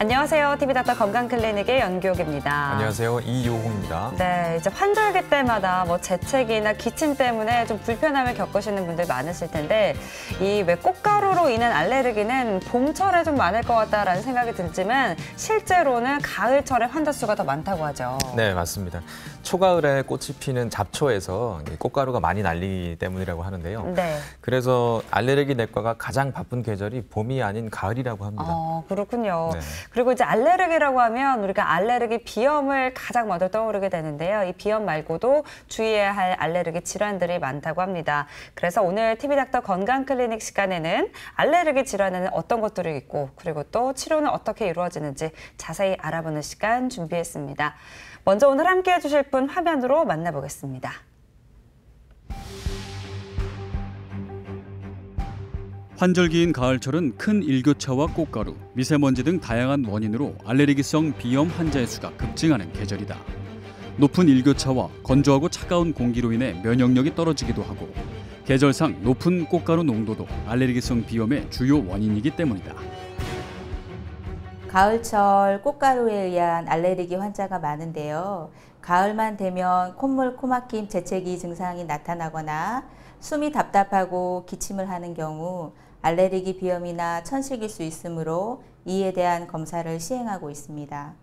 안녕하세요. TV닥터 건강클리닉의 연기옥입니다. 안녕하세요. 이요홍입니다. 네, 이제 환절기 때마다 재채기나 기침 때문에 좀 불편함을 겪으시는 분들 많으실 텐데 이 왜 꽃가루로 인한 알레르기는 봄철에 좀 많을 것 같다라는 생각이 들지만 실제로는 가을철에 환자 수가 더 많다고 하죠. 네, 맞습니다. 초가을에 꽃이 피는 잡초에서 꽃가루가 많이 날리기 때문이라고 하는데요. 네. 그래서 알레르기 내과가 가장 바쁜 계절이 봄이 아닌 가을이라고 합니다. 그렇군요. 네. 그리고 이제 알레르기라고 하면 우리가 알레르기 비염을 가장 먼저 떠오르게 되는데요. 이 비염 말고도 주의해야 할 알레르기 질환들이 많다고 합니다. 그래서 오늘 TV닥터 건강클리닉 시간에는 알레르기 질환에는 어떤 것들이 있고 그리고 또 치료는 어떻게 이루어지는지 자세히 알아보는 시간 준비했습니다. 먼저 오늘 함께 해주실 분 화면으로 만나보겠습니다. 환절기인 가을철은 큰 일교차와 꽃가루, 미세먼지 등 다양한 원인으로 알레르기성 비염 환자의 수가 급증하는 계절이다. 높은 일교차와 건조하고 차가운 공기로 인해 면역력이 떨어지기도 하고 계절상 높은 꽃가루 농도도 알레르기성 비염의 주요 원인이기 때문이다. 가을철 꽃가루에 의한 알레르기 환자가 많은데요. 가을만 되면 콧물, 코막힘, 재채기 증상이 나타나거나 숨이 답답하고 기침을 하는 경우 알레르기 비염이나 천식일 수 있으므로 이에 대한 검사를 시행하고 있습니다.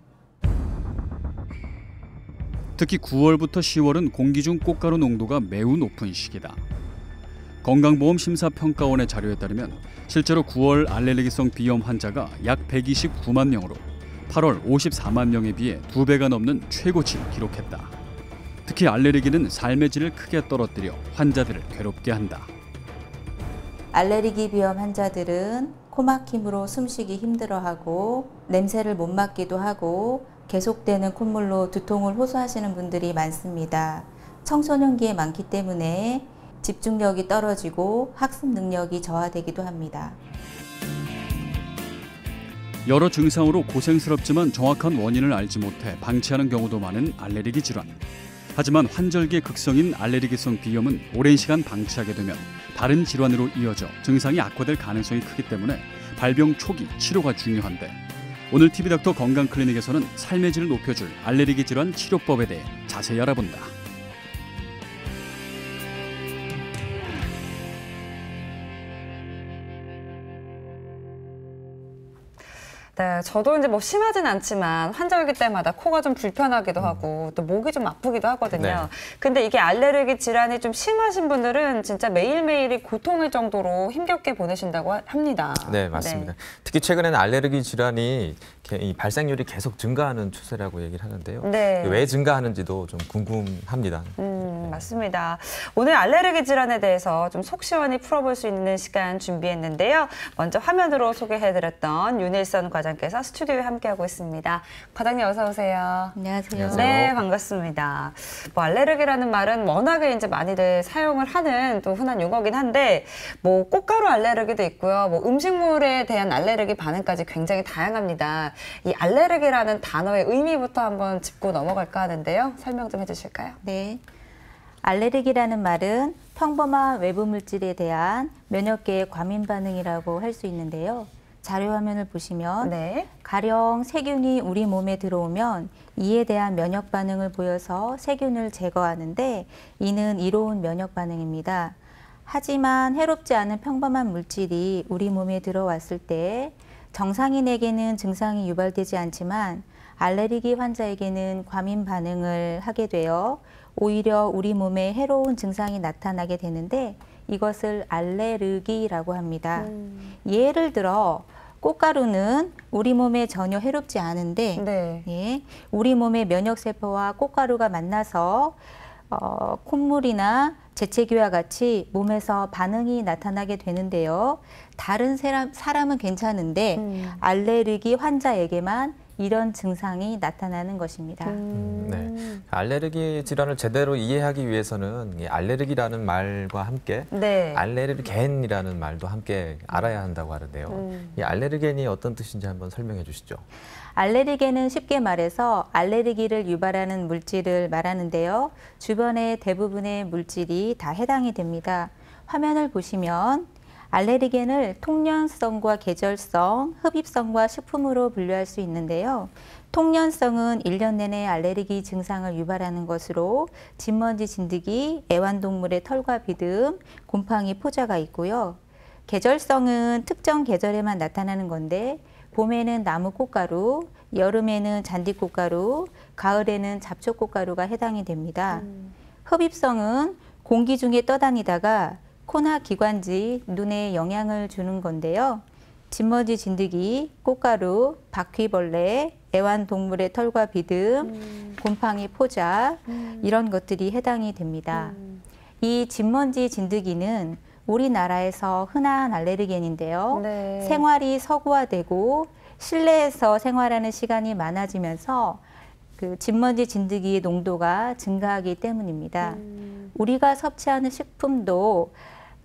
특히 9월부터 10월은 공기 중 꽃가루 농도가 매우 높은 시기다. 건강보험심사평가원의 자료에 따르면 실제로 9월 알레르기성 비염 환자가 약 129만 명으로 8월 54만 명에 비해 2배가 넘는 최고치를 기록했다. 특히 알레르기는 삶의 질을 크게 떨어뜨려 환자들을 괴롭게 한다. 알레르기 비염 환자들은 코막힘으로 숨쉬기 힘들어하고 냄새를 못 맡기도 하고 계속되는 콧물로 두통을 호소하시는 분들이 많습니다. 청소년기에 많기 때문에 집중력이 떨어지고 학습 능력이 저하되기도 합니다. 여러 증상으로 고생스럽지만 정확한 원인을 알지 못해 방치하는 경우도 많은 알레르기 질환. 하지만 환절기의 극성인 알레르기성 비염은 오랜 시간 방치하게 되면 다른 질환으로 이어져 증상이 악화될 가능성이 크기 때문에 발병 초기 치료가 중요한데 오늘 TV닥터 건강클리닉에서는 삶의 질을 높여줄 알레르기 질환 치료법에 대해 자세히 알아본다. 네, 저도 이제 심하진 않지만 환절기 때마다 코가 좀 불편하기도 하고 또 목이 좀 아프기도 하거든요. 네. 근데 이게 알레르기 질환이 좀 심하신 분들은 진짜 매일매일이 고통일 정도로 힘겹게 보내신다고 합니다. 네, 맞습니다. 네. 특히 최근에는 알레르기 질환이 이 발생률이 계속 증가하는 추세라고 얘기를 하는데요. 네. 왜 증가하는지도 좀 궁금합니다. 맞습니다. 오늘 알레르기 질환에 대해서 좀 속 시원히 풀어볼 수 있는 시간 준비했는데요. 먼저 화면으로 소개해드렸던 윤일선 과장께서 스튜디오에 함께하고 있습니다. 과장님 어서 오세요. 안녕하세요. 네, 반갑습니다. 알레르기라는 말은 워낙에 이제 많이들 사용을 하는 또 흔한 용어긴 한데 꽃가루 알레르기도 있고요. 음식물에 대한 알레르기 반응까지 굉장히 다양합니다. 이 알레르기라는 단어의 의미부터 한번 짚고 넘어갈까 하는데요. 설명 좀 해주실까요? 네. 알레르기라는 말은 평범한 외부 물질에 대한 면역계의 과민 반응이라고 할 수 있는데요. 자료 화면을 보시면 네. 가령 세균이 우리 몸에 들어오면 이에 대한 면역 반응을 보여서 세균을 제거하는데 이는 이로운 면역 반응입니다. 하지만 해롭지 않은 평범한 물질이 우리 몸에 들어왔을 때 정상인에게는 증상이 유발되지 않지만 알레르기 환자에게는 과민 반응을 하게 되어 오히려 우리 몸에 해로운 증상이 나타나게 되는데 이것을 알레르기라고 합니다. 예를 들어 꽃가루는 우리 몸에 전혀 해롭지 않은데 네. 예, 우리 몸의 면역세포와 꽃가루가 만나서 콧물이나 재채기와 같이 몸에서 반응이 나타나게 되는데요. 다른 사람은 괜찮은데 알레르기 환자에게만 이런 증상이 나타나는 것입니다. 네. 알레르기 질환을 제대로 이해하기 위해서는 이 알레르기라는 말과 함께 네. 알레르겐이라는 말도 함께 알아야 한다고 하는데요. 이 알레르겐이 어떤 뜻인지 한번 설명해 주시죠. 알레르겐은 쉽게 말해서 알레르기를 유발하는 물질을 말하는데요. 주변의 대부분의 물질이 다 해당이 됩니다. 화면을 보시면 알레르겐을 통연성과 계절성, 흡입성과 식품으로 분류할 수 있는데요. 통연성은 1년 내내 알레르기 증상을 유발하는 것으로 진먼지 진드기, 애완동물의 털과 비듬, 곰팡이 포자가 있고요. 계절성은 특정 계절에만 나타나는 건데 봄에는 나무 꽃가루, 여름에는 잔디꽃가루, 가을에는 잡초꽃가루가 해당이 됩니다. 흡입성은 공기 중에 떠다니다가 코나 기관지, 눈에 영향을 주는 건데요. 진먼지 진드기, 꽃가루, 바퀴벌레, 애완동물의 털과 비듬, 곰팡이 포자 이런 것들이 해당이 됩니다. 이 진먼지 진드기는 우리나라에서 흔한 알레르겐인데요. 네. 생활이 서구화되고 실내에서 생활하는 시간이 많아지면서 그 진먼지 진드기의 농도가 증가하기 때문입니다. 우리가 섭취하는 식품도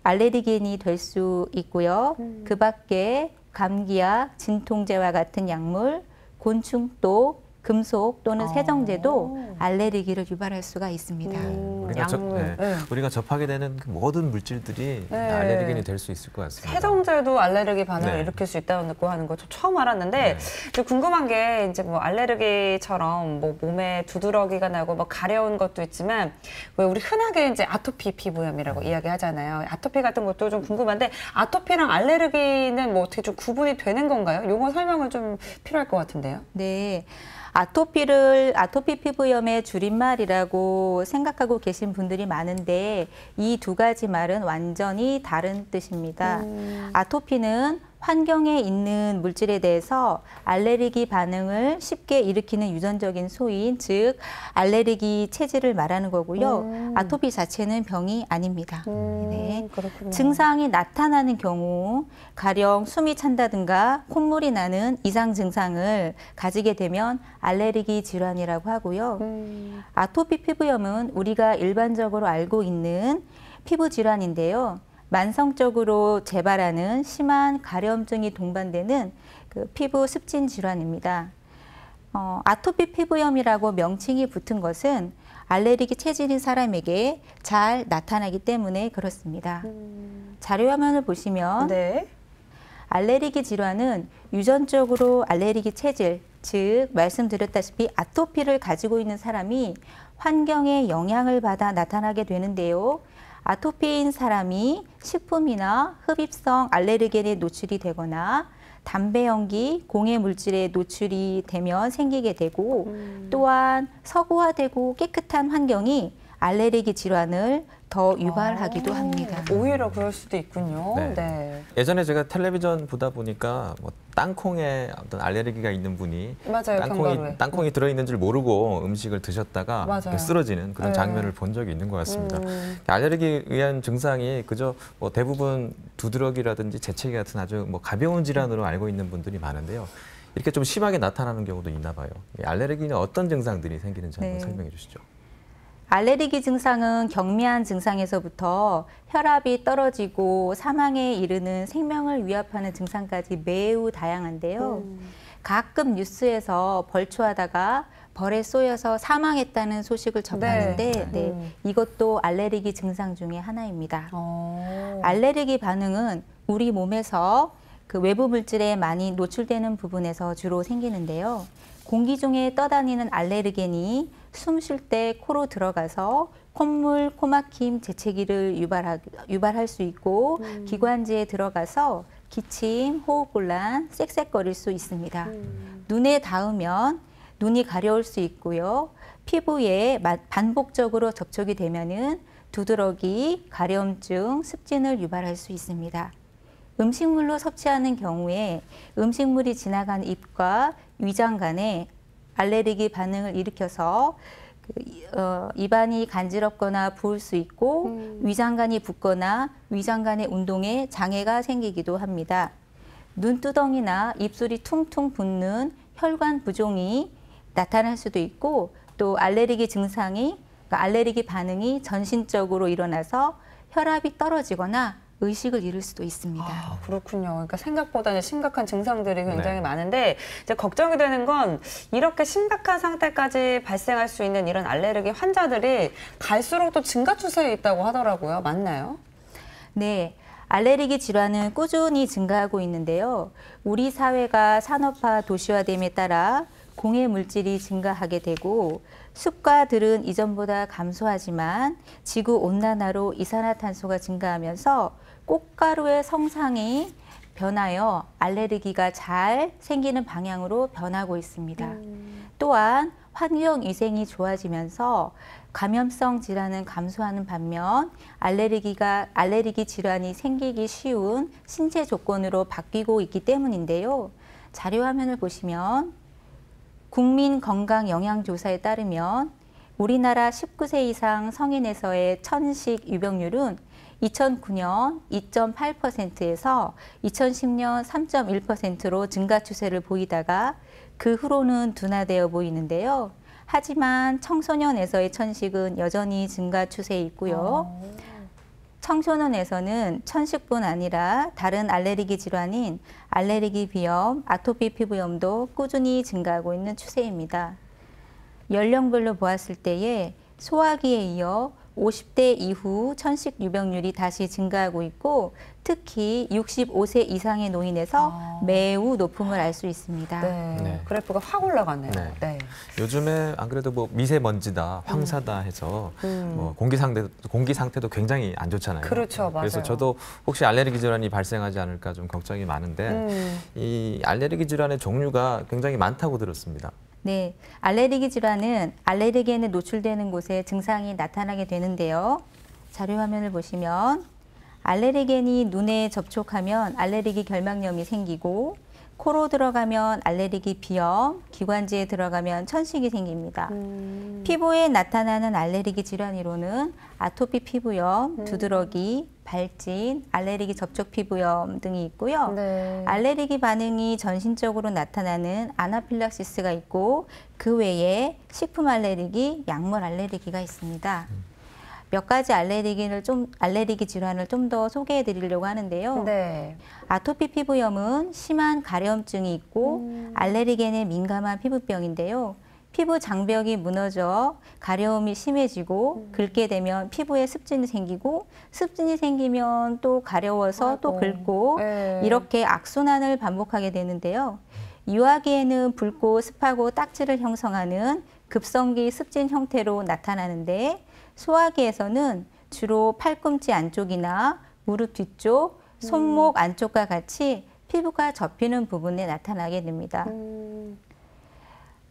알레르겐이 될 수 있고요. 그 밖에 감기약, 진통제와 같은 약물, 곤충도, 금속 또는 세정제도 알레르기를 유발할 수가 있습니다. 약물. 네. 우리가 접하게 되는 그 모든 물질들이 네. 알레르겐이 될 수 있을 것 같습니다. 세정제도 알레르기 반응을 네. 일으킬 수 있다고 하는 거 저 처음 알았는데 네. 이제 궁금한 게 이제 뭐 알레르기처럼 뭐 몸에 두드러기가 나고 뭐 가려운 것도 있지만 왜 우리 흔하게 이제 아토피 피부염이라고 이야기하잖아요. 아토피 같은 것도 좀 궁금한데 아토피랑 알레르기는 뭐 어떻게 좀 구분이 되는 건가요? 용어 설명을 좀 필요할 것 같은데요. 네. 아토피 피부염의 줄임말이라고 생각하고 계신 분들이 많은데 이 두 가지 말은 완전히 다른 뜻입니다. 아토피는 환경에 있는 물질에 대해서 알레르기 반응을 쉽게 일으키는 유전적인 소인, 즉 알레르기 체질을 말하는 거고요. 아토피 자체는 병이 아닙니다. 네. 그렇군요. 증상이 나타나는 경우 가령 숨이 찬다든가 콧물이 나는 이상 증상을 가지게 되면 알레르기 질환이라고 하고요. 아토피 피부염은 우리가 일반적으로 알고 있는 피부 질환인데요. 만성적으로 재발하는 심한 가려움증이 동반되는 그 피부 습진 질환입니다. 아토피 피부염이라고 명칭이 붙은 것은 알레르기 체질인 사람에게 잘 나타나기 때문에 그렇습니다. 자료 화면을 보시면 네. 알레르기 질환은 유전적으로 알레르기 체질, 즉 말씀드렸다시피 아토피를 가지고 있는 사람이 환경의 영향을 받아 나타나게 되는데요. 아토피인 사람이 식품이나 흡입성 알레르겐에 노출이 되거나 담배 연기, 공해 물질에 노출이 되면 생기게 되고 또한 서구화되고 깨끗한 환경이 알레르기 질환을 더 유발하기도 합니다. 오히려 그럴 수도 있군요. 네. 네. 예전에 제가 텔레비전 보다 보니까 뭐 땅콩에 어떤 알레르기가 있는 분이 맞아요, 견과류에. 땅콩이 들어있는 줄 모르고 음식을 드셨다가 맞아요. 이렇게 쓰러지는 그런 네. 장면을 본 적이 있는 것 같습니다. 알레르기에 의한 증상이 그저 뭐 대부분 두드러기라든지 재채기 같은 아주 뭐 가벼운 질환으로 알고 있는 분들이 많은데요. 이렇게 좀 심하게 나타나는 경우도 있나 봐요. 이 알레르기는 어떤 증상들이 생기는지 한번 네. 설명해 주시죠. 알레르기 증상은 경미한 증상에서부터 혈압이 떨어지고 사망에 이르는 생명을 위협하는 증상까지 매우 다양한데요. 가끔 뉴스에서 벌초하다가 벌에 쏘여서 사망했다는 소식을 접하는데 이것도 알레르기 증상 중에 하나입니다. 알레르기 반응은 우리 몸에서 그 외부 물질에 많이 노출되는 부분에서 주로 생기는데요. 공기 중에 떠다니는 알레르겐이 숨 쉴 때 코로 들어가서 콧물, 코막힘, 재채기를 유발할 수 있고 기관지에 들어가서 기침, 호흡곤란, 쌕쌕거릴 수 있습니다. 눈에 닿으면 눈이 가려울 수 있고요. 피부에 반복적으로 접촉이 되면은 두드러기, 가려움증, 습진을 유발할 수 있습니다. 음식물로 섭취하는 경우에 음식물이 지나간 입과 위장 간에 알레르기 반응을 일으켜서 입안이 간지럽거나 부을 수 있고 위장관이 붓거나 위장관의 운동에 장애가 생기기도 합니다. 눈두덩이나 입술이 퉁퉁 붓는 혈관 부종이 나타날 수도 있고 또 알레르기 증상이 알레르기 반응이 전신적으로 일어나서 혈압이 떨어지거나 의식을 잃을 수도 있습니다. 아, 그렇군요. 그러니까 생각보다는 심각한 증상들이 굉장히 네. 많은데 이제 걱정이 되는 건 이렇게 심각한 상태까지 발생할 수 있는 이런 알레르기 환자들이 갈수록 또 증가 추세에 있다고 하더라고요. 맞나요? 네. 알레르기 질환은 꾸준히 증가하고 있는데요. 우리 사회가 산업화 도시화됨에 따라 공해 물질이 증가하게 되고 숲과 들은 이전보다 감소하지만 지구 온난화로 이산화탄소가 증가하면서 꽃가루의 성상이 변하여 알레르기가 잘 생기는 방향으로 변하고 있습니다. 또한 환경위생이 좋아지면서 감염성 질환은 감소하는 반면 알레르기 질환이 생기기 쉬운 신체 조건으로 바뀌고 있기 때문인데요. 자료 화면을 보시면 국민건강영양조사에 따르면 우리나라 19세 이상 성인에서의 천식 유병률은 2009년 2.8%에서 2010년 3.1%로 증가 추세를 보이다가 그 후로는 둔화되어 보이는데요. 하지만 청소년에서의 천식은 여전히 증가 추세에 있고요. 청소년에서는 천식뿐 아니라 다른 알레르기 질환인 알레르기 비염, 아토피 피부염도 꾸준히 증가하고 있는 추세입니다. 연령별로 보았을 때에 소화기에 이어 50대 이후 천식 유병률이 다시 증가하고 있고 특히 65세 이상의 노인에서 매우 높음을 알 수 있습니다. 네. 네. 그래프가 확 올라가네요. 네. 네. 요즘에 안 그래도 뭐 미세먼지다, 황사다 해서 뭐 공기 상태도 굉장히 안 좋잖아요. 그렇죠, 맞아요. 그래서 저도 혹시 알레르기 질환이 발생하지 않을까 좀 걱정이 많은데 이 알레르기 질환의 종류가 굉장히 많다고 들었습니다. 네, 알레르기 질환은 알레르겐에 노출되는 곳에 증상이 나타나게 되는데요. 자료 화면을 보시면 알레르겐이 눈에 접촉하면 알레르기 결막염이 생기고 코로 들어가면 알레르기 비염, 기관지에 들어가면 천식이 생깁니다. 피부에 나타나는 알레르기 질환으로는 아토피 피부염, 두드러기, 발진, 알레르기 접촉 피부염 등이 있고요. 네. 알레르기 반응이 전신적으로 나타나는 아나필락시스가 있고 그 외에 식품 알레르기, 약물 알레르기가 있습니다. 몇 가지 알레르기 질환을 좀 더 소개해 드리려고 하는데요. 네. 아토피 피부염은 심한 가려움증이 있고 알레르겐에 민감한 피부병인데요. 피부 장벽이 무너져 가려움이 심해지고 긁게 되면 피부에 습진이 생기고 습진이 생기면 또 가려워서 또 긁고 네. 이렇게 악순환을 반복하게 되는데요. 유아기에는 붉고 습하고 딱지를 형성하는 급성기 습진 형태로 나타나는데 소아기에서는 주로 팔꿈치 안쪽이나 무릎 뒤쪽, 손목 안쪽과 같이 피부가 접히는 부분에 나타나게 됩니다.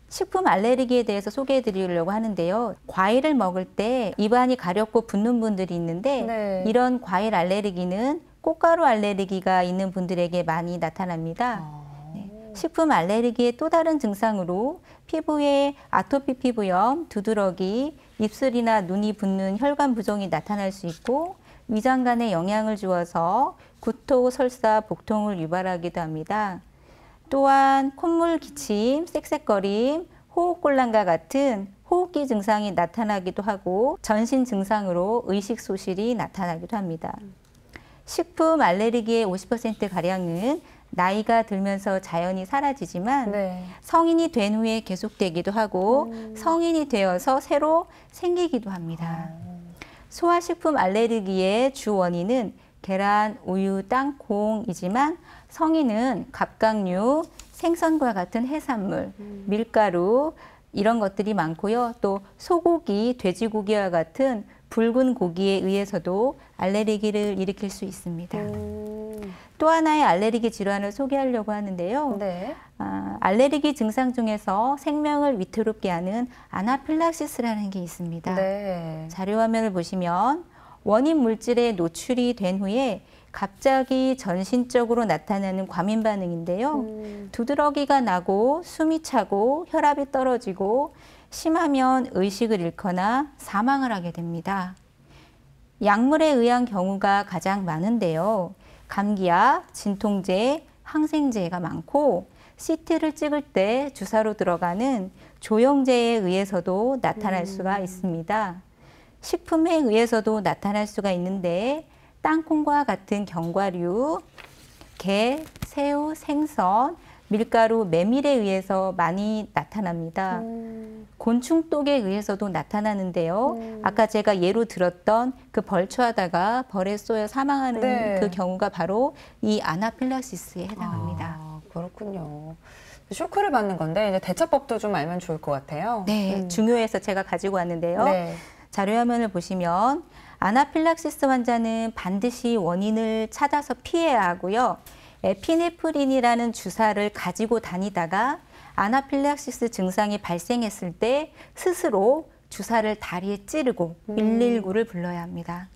식품 알레르기에 대해서 소개해 드리려고 하는데요. 과일을 먹을 때 입안이 가렵고 붓는 분들이 있는데 네. 이런 과일 알레르기는 꽃가루 알레르기가 있는 분들에게 많이 나타납니다. 네. 식품 알레르기의 또 다른 증상으로 피부에 아토피 피부염, 두드러기, 입술이나 눈이 붓는 혈관 부종이 나타날 수 있고 위장관에 영향을 주어서 구토, 설사, 복통을 유발하기도 합니다. 또한 콧물 기침, 쌕쌕거림, 호흡곤란과 같은 호흡기 증상이 나타나기도 하고 전신 증상으로 의식 소실이 나타나기도 합니다. 식품 알레르기의 50%가량은 나이가 들면서 자연히 사라지지만 네. 성인이 된 후에 계속되기도 하고 성인이 되어서 새로 생기기도 합니다. 소화식품 알레르기의 주 원인은 계란, 우유, 땅콩이지만 성인은 갑각류, 생선과 같은 해산물, 밀가루 이런 것들이 많고요. 또 소고기, 돼지고기와 같은 붉은 고기에 의해서도 알레르기를 일으킬 수 있습니다. 또 하나의 알레르기 질환을 소개하려고 하는데요. 네. 알레르기 증상 중에서 생명을 위태롭게 하는 아나필락시스라는 게 있습니다. 네. 자료 화면을 보시면 원인 물질에 노출이 된 후에 갑자기 전신적으로 나타나는 과민 반응인데요. 두드러기가 나고 숨이 차고 혈압이 떨어지고 심하면 의식을 잃거나 사망을 하게 됩니다. 약물에 의한 경우가 가장 많은데요. 감기약, 진통제, 항생제가 많고 CT를 찍을 때 주사로 들어가는 조영제에 의해서도 나타날 수가 있습니다. 식품에 의해서도 나타날 수가 있는데 땅콩과 같은 견과류, 게, 새우, 생선, 밀가루, 메밀에 의해서 많이 나타납니다. 곤충독에 의해서도 나타나는데요. 아까 제가 예로 들었던 그 벌초하다가 벌에 쏘여 사망하는 네. 그 경우가 바로 이 아나필락시스에 해당합니다. 아, 그렇군요. 쇼크를 받는 건데 이제 대처법도 좀 알면 좋을 것 같아요. 네, 중요해서 제가 가지고 왔는데요. 네. 자료화면을 보시면 아나필락시스 환자는 반드시 원인을 찾아서 피해야 하고요. 에피네프린이라는 주사를 가지고 다니다가 아나필락시스 증상이 발생했을 때 스스로 주사를 다리에 찌르고 119를 불러야 합니다.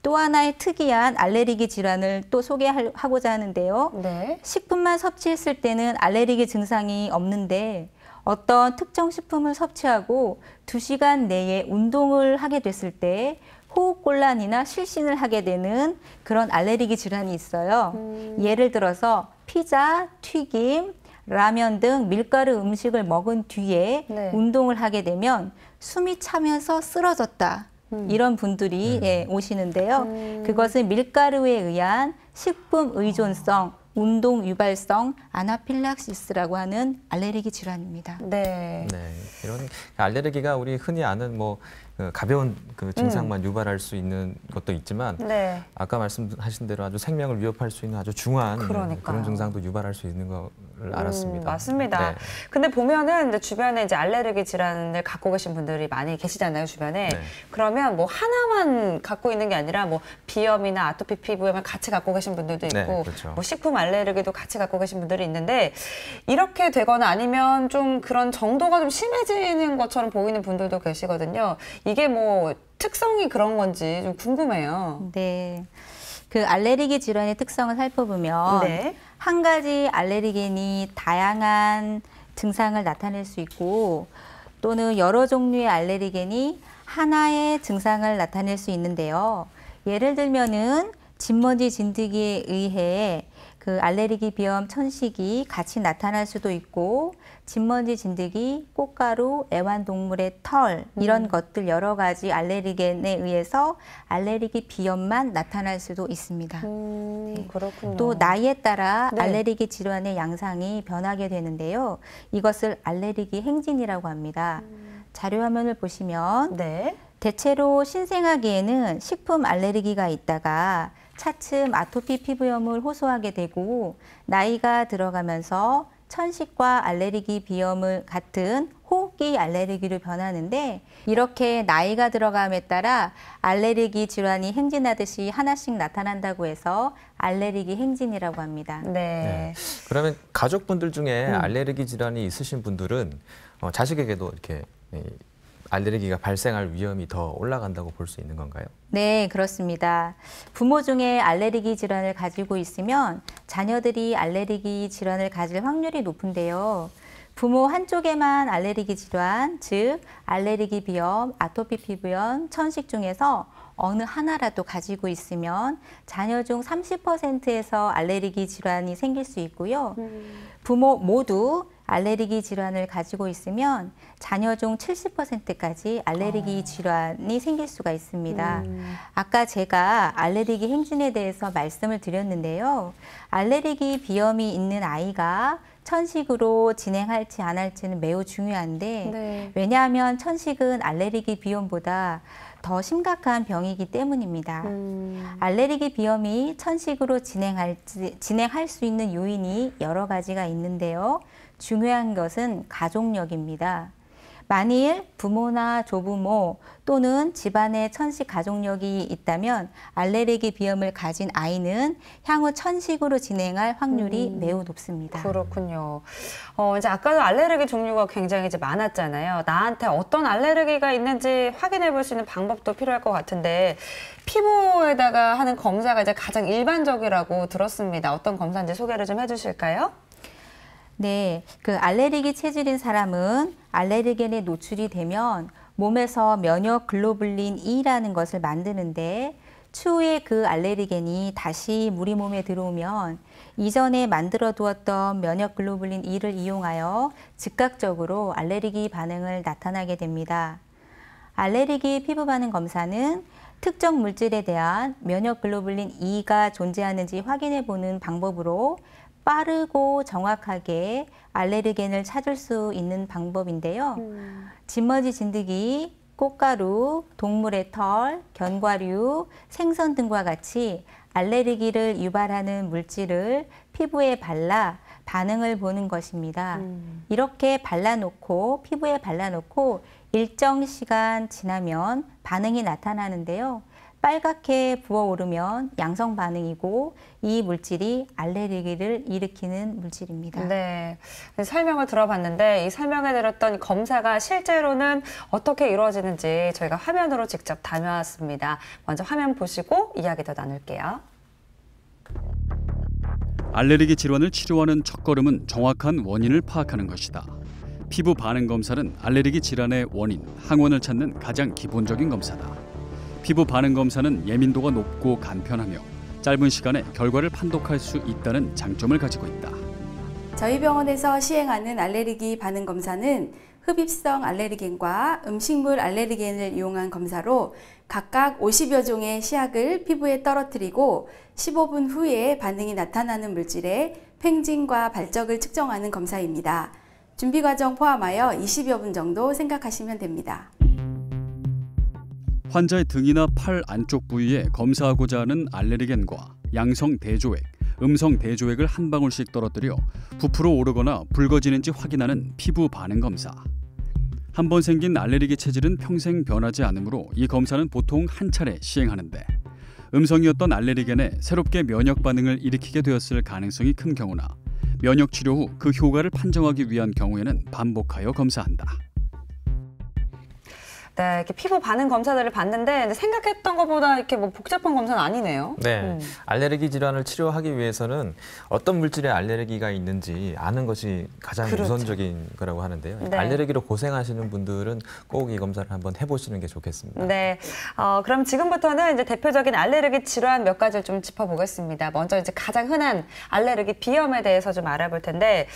또 하나의 특이한 알레르기 질환을 또 소개하고자 하는데요. 네. 식품만 섭취했을 때는 알레르기 증상이 없는데 어떤 특정 식품을 섭취하고 2시간 내에 운동을 하게 됐을 때 호흡곤란이나 실신을 하게 되는 그런 알레르기 질환이 있어요. 예를 들어서 피자, 튀김, 라면 등 밀가루 음식을 먹은 뒤에 네. 운동을 하게 되면 숨이 차면서 쓰러졌다. 이런 분들이 오시는데요. 그것은 밀가루에 의한 식품 의존성, 운동 유발성 아나필락시스라고 하는 알레르기 질환입니다. 네. 네, 이런 알레르기가 우리 흔히 아는 뭐 가벼운 그 증상만 유발할 수 있는 것도 있지만 네. 아까 말씀하신 대로 아주 생명을 위협할 수 있는 아주 중한 그러니까요. 그런 증상도 유발할 수 있는 걸 알았습니다. 맞습니다. 네. 근데 보면은 이제 주변에 이제 알레르기 질환을 갖고 계신 분들이 많이 계시잖아요, 주변에. 네. 그러면 뭐 하나만 갖고 있는 게 아니라 뭐 비염이나 아토피 피부염을 같이 갖고 계신 분들도 있고, 네, 그렇죠. 뭐 식품 알레르기도 같이 갖고 계신 분들이 있는데 이렇게 되거나 아니면 좀 그런 정도가 좀 심해지는 것처럼 보이는 분들도 계시거든요. 이게 뭐 특성이 그런 건지 좀 궁금해요. 네. 그 알레르기 질환의 특성을 살펴보면 네. 한 가지 알레르겐이 다양한 증상을 나타낼 수 있고 또는 여러 종류의 알레르겐이 하나의 증상을 나타낼 수 있는데요. 예를 들면은 진먼지 진드기에 의해 그 알레르기 비염 천식이 같이 나타날 수도 있고 진먼지 진드기, 꽃가루, 애완동물의 털 이런 것들 여러 가지 알레르겐에 의해서 알레르기 비염만 나타날 수도 있습니다. 그렇군요. 또 나이에 따라 네. 알레르기 질환의 양상이 변하게 되는데요. 이것을 알레르기 행진이라고 합니다. 자료 화면을 보시면 네. 대체로 신생아기에는 식품 알레르기가 있다가 차츰 아토피 피부염을 호소하게 되고 나이가 들어가면서 천식과 알레르기 비염을 같은 호흡기 알레르기로 변하는데 이렇게 나이가 들어감에 따라 알레르기 질환이 행진하듯이 하나씩 나타난다고 해서 알레르기 행진이라고 합니다. 네. 네. 그러면 가족분들 중에 알레르기 질환이 있으신 분들은 자식에게도 이렇게 알레르기가 발생할 위험이 더 올라간다고 볼 수 있는 건가요? 네, 그렇습니다. 부모 중에 알레르기 질환을 가지고 있으면 자녀들이 알레르기 질환을 가질 확률이 높은데요. 부모 한쪽에만 알레르기 질환, 즉 알레르기 비염, 아토피 피부염, 천식 중에서 어느 하나라도 가지고 있으면 자녀 중 30%에서 알레르기 질환이 생길 수 있고요. 부모 모두 알레르기 질환을 가지고 있으면 자녀 중 70%까지 알레르기 질환이 생길 수가 있습니다. 아까 제가 알레르기 행진에 대해서 말씀을 드렸는데요. 알레르기 비염이 있는 아이가 천식으로 진행할지 안 할지는 매우 중요한데 네. 왜냐하면 천식은 알레르기 비염보다 더 심각한 병이기 때문입니다. 알레르기 비염이 천식으로 진행할 수 있는 요인이 여러 가지가 있는데요. 중요한 것은 가족력입니다. 만일 부모나 조부모 또는 집안에 천식 가족력이 있다면 알레르기 비염을 가진 아이는 향후 천식으로 진행할 확률이 매우 높습니다. 그렇군요. 이제 아까도 알레르기 종류가 굉장히 이제 많았잖아요. 나한테 어떤 알레르기가 있는지 확인해 볼 수 있는 방법도 필요할 것 같은데 피부에다가 하는 검사가 이제 가장 일반적이라고 들었습니다. 어떤 검사인지 소개를 좀 해주실까요? 네, 그 알레르기 체질인 사람은 알레르겐에 노출이 되면 몸에서 면역 글로불린 E라는 것을 만드는데 추후에 그 알레르겐이 다시 우리 몸에 들어오면 이전에 만들어 두었던 면역 글로불린 E를 이용하여 즉각적으로 알레르기 반응을 나타나게 됩니다. 알레르기 피부 반응 검사는 특정 물질에 대한 면역 글로불린 E가 존재하는지 확인해 보는 방법으로 빠르고 정확하게 알레르겐을 찾을 수 있는 방법인데요. 진머지 진드기, 꽃가루, 동물의 털, 견과류, 생선 등과 같이 알레르기를 유발하는 물질을 피부에 발라 반응을 보는 것입니다. 이렇게 피부에 발라놓고 일정 시간 지나면 반응이 나타나는데요. 빨갛게 부어오르면 양성 반응이고 이 물질이 알레르기를 일으키는 물질입니다. 네, 설명을 들어봤는데 이 설명해 드렸던 검사가 실제로는 어떻게 이루어지는지 저희가 화면으로 직접 다녀왔습니다. 먼저 화면 보시고 이야기 더 나눌게요. 알레르기 질환을 치료하는 첫걸음은 정확한 원인을 파악하는 것이다. 피부 반응 검사는 알레르기 질환의 원인, 항원을 찾는 가장 기본적인 검사다. 피부 반응 검사는 예민도가 높고 간편하며 짧은 시간에 결과를 판독할 수 있다는 장점을 가지고 있다. 저희 병원에서 시행하는 알레르기 반응 검사는 흡입성 알레르겐과 음식물 알레르겐을 이용한 검사로 각각 50여 종의 시약을 피부에 떨어뜨리고 15분 후에 반응이 나타나는 물질의 팽진과 발적을 측정하는 검사입니다. 준비 과정 포함하여 20여 분 정도 생각하시면 됩니다. 환자의 등이나 팔 안쪽 부위에 검사하고자 하는 알레르겐과 양성 대조액, 음성 대조액을 한 방울씩 떨어뜨려 부풀어 오르거나 붉어지는지 확인하는 피부 반응 검사. 한 번 생긴 알레르기 체질은 평생 변하지 않으므로 이 검사는 보통 한 차례 시행하는데 음성이었던 알레르겐에 새롭게 면역 반응을 일으키게 되었을 가능성이 큰 경우나 면역 치료 후 그 효과를 판정하기 위한 경우에는 반복하여 검사한다. 네, 이렇게 피부 반응 검사들을 봤는데 생각했던 것보다 이렇게 뭐 복잡한 검사는 아니네요. 네, 알레르기 질환을 치료하기 위해서는 어떤 물질에 알레르기가 있는지 아는 것이 가장 그렇죠. 우선적인 거라고 하는데요. 네. 알레르기로 고생하시는 분들은 꼭 이 검사를 한번 해보시는 게 좋겠습니다. 네, 그럼 지금부터는 이제 대표적인 알레르기 질환 몇 가지를 좀 짚어보겠습니다. 먼저 이제 가장 흔한 알레르기 비염에 대해서 좀 알아볼 텐데,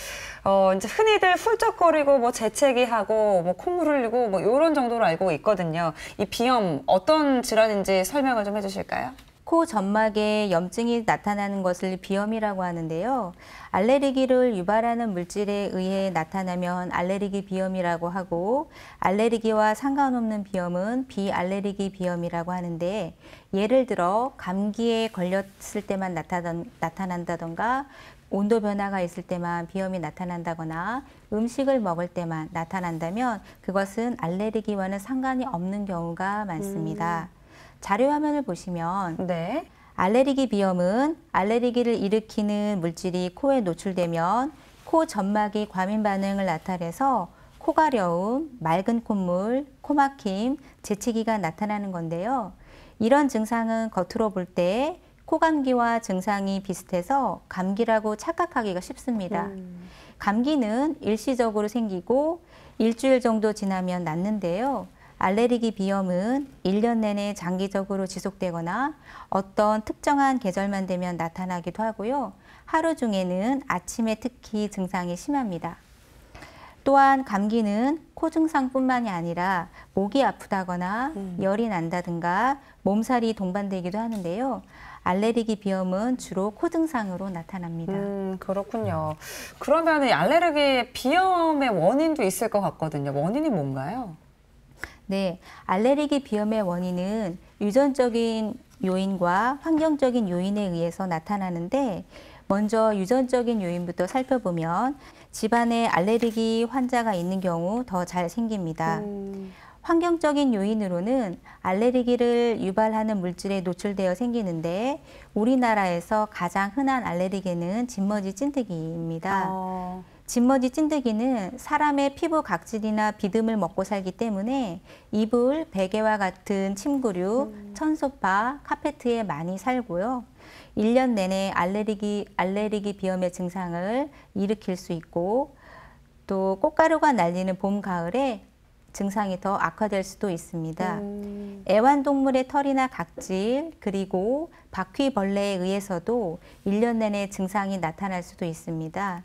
이제 흔히들 훌쩍거리고 뭐 재채기하고 뭐 콧물 흘리고 뭐 이런 정도로 알고 있거든요. 이 비염 어떤 질환인지 설명을 좀 해주실까요? 코 점막에 염증이 나타나는 것을 비염이라고 하는데요. 알레르기를 유발하는 물질에 의해 나타나면 알레르기 비염이라고 하고 알레르기와 상관없는 비염은 비알레르기 비염이라고 하는데 예를 들어 감기에 걸렸을 때만 나타난다던가 온도 변화가 있을 때만 비염이 나타난다거나 음식을 먹을 때만 나타난다면 그것은 알레르기와는 상관이 없는 경우가 많습니다. 자료 화면을 보시면 네. 알레르기 비염은 알레르기를 일으키는 물질이 코에 노출되면 코 점막이 과민 반응을 나타내서 코가려움, 맑은 콧물, 코막힘, 재채기가 나타나는 건데요. 이런 증상은 겉으로 볼 때 코감기와 증상이 비슷해서 감기라고 착각하기가 쉽습니다. 감기는 일시적으로 생기고 일주일 정도 지나면 낫는데요. 알레르기 비염은 1년 내내 장기적으로 지속되거나 어떤 특정한 계절만 되면 나타나기도 하고요. 하루 중에는 아침에 특히 증상이 심합니다. 또한 감기는 코 증상뿐만이 아니라 목이 아프다거나 열이 난다든가 몸살이 동반되기도 하는데요. 알레르기 비염은 주로 코 증상으로 나타납니다. 그렇군요. 그러면 이 알레르기 비염의 원인도 있을 것 같거든요. 원인이 뭔가요? 네, 알레르기 비염의 원인은 유전적인 요인과 환경적인 요인에 의해서 나타나는데 먼저 유전적인 요인부터 살펴보면 집안에 알레르기 환자가 있는 경우 더 잘 생깁니다. 환경적인 요인으로는 알레르기를 유발하는 물질에 노출되어 생기는데 우리나라에서 가장 흔한 알레르기는 진머지 찐뜨기입니다. 진머지 찐뜨기는 사람의 피부 각질이나 비듬을 먹고 살기 때문에 이불, 베개와 같은 침구류, 천소파, 카페트에 많이 살고요. 1년 내내 알레르기 비염의 증상을 일으킬 수 있고 또 꽃가루가 날리는 봄, 가을에 증상이 더 악화될 수도 있습니다. 애완동물의 털이나 각질 그리고 바퀴벌레에 의해서도 1년 내내 증상이 나타날 수도 있습니다.